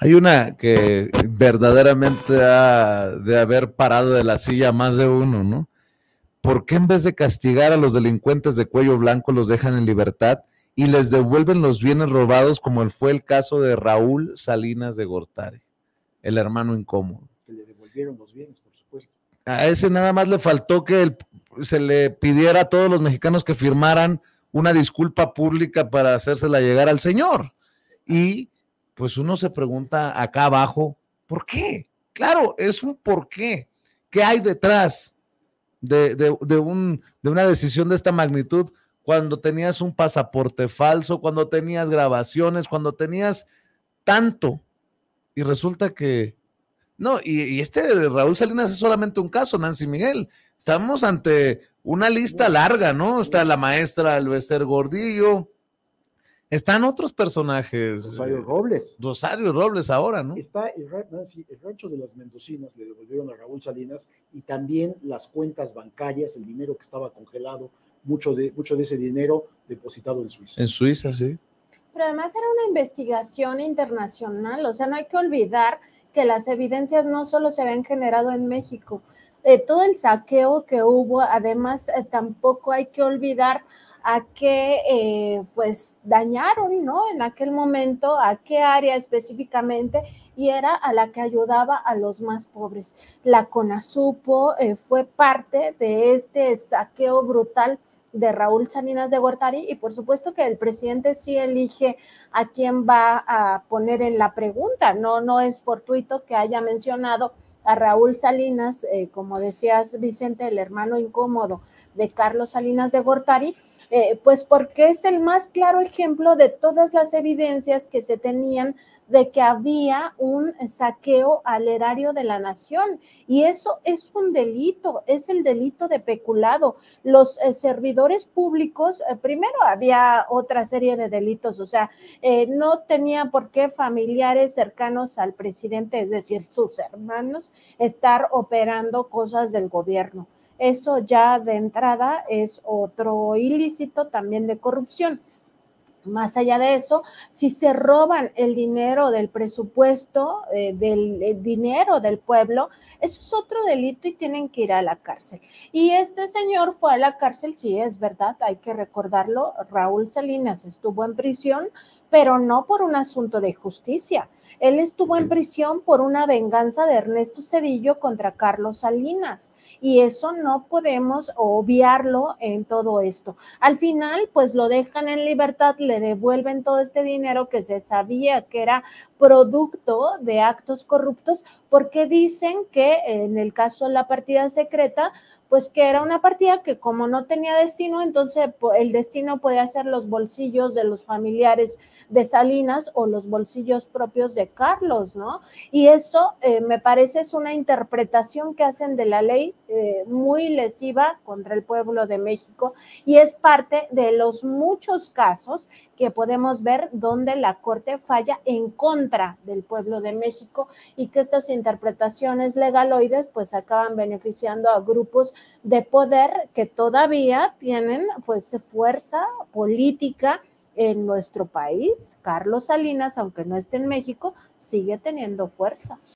Hay una que verdaderamente ha de haber parado de la silla más de uno, ¿no? ¿Por qué en vez de castigar a los delincuentes de cuello blanco los dejan en libertad y les devuelven los bienes robados, como fue el caso de Raúl Salinas de Gortari, el hermano incómodo? Que le devolvieron los bienes, por supuesto. A ese nada más le faltó que se le pidiera a todos los mexicanos que firmaran una disculpa pública para hacérsela llegar al señor. Y pues uno se pregunta acá abajo, ¿por qué? Claro, es un por qué. ¿Qué hay detrás de una decisión de esta magnitud cuando tenías un pasaporte falso, cuando tenías grabaciones, cuando tenías tanto? Y resulta que no, y este de Raúl Salinas es solamente un caso, Nancy Miguel. Estamos ante una lista larga, ¿no? Está la maestra Alvester Gordillo, están otros personajes. Rosario Robles ahora, ¿no? Está el rancho de las Mendocinas, le devolvieron a Raúl Salinas, y también las cuentas bancarias, el dinero que estaba congelado, mucho de ese dinero depositado en Suiza. En Suiza, sí. Pero además era una investigación internacional, o sea, no hay que olvidar que las evidencias no solo se habían generado en México, todo el saqueo que hubo, además tampoco hay que olvidar a qué pues dañaron, ¿no? En aquel momento, a qué área específicamente, y era a la que ayudaba a los más pobres. La CONASUPO fue parte de este saqueo brutal de Raúl Salinas de Gortari, y por supuesto que el presidente sí elige a quién va a poner en la pregunta, no es fortuito que haya mencionado a Raúl Salinas, como decías, Vicente, el hermano incómodo de Carlos Salinas de Gortari, pues porque es el más claro ejemplo de todas las evidencias que se tenían de que había un saqueo al erario de la nación, y eso es un delito, es el delito de peculado. Los servidores públicos, primero había otra serie de delitos, o sea, no tenía por qué familiares cercanos al presidente, es decir, sus hermanos, estar operando cosas del gobierno. Eso ya de entrada es otro ilícito también de corrupción. Más allá de eso, si se roban el dinero del presupuesto, del dinero del pueblo, eso es otro delito y tienen que ir a la cárcel. Y este señor fue a la cárcel, sí, es verdad, hay que recordarlo, Raúl Salinas estuvo en prisión, pero no por un asunto de justicia. Él estuvo en prisión por una venganza de Ernesto Zedillo contra Carlos Salinas, y eso no podemos obviarlo en todo esto. Al final, pues lo dejan en libertad, le devuelven todo este dinero que se sabía que era producto de actos corruptos, porque dicen que en el caso de la partida secreta, pues que era una partida que como no tenía destino, entonces el destino podía ser los bolsillos de los familiares de Salinas o los bolsillos propios de Carlos, ¿no? Y eso me parece es una interpretación que hacen de la ley muy lesiva contra el pueblo de México, y es parte de los muchos casos que podemos ver donde la Corte falla en contra del pueblo de México, y que estas interpretaciones legaloides pues acaban beneficiando a grupos de poder que todavía tienen pues fuerza política en nuestro país. Carlos Salinas, aunque no esté en México, sigue teniendo fuerza.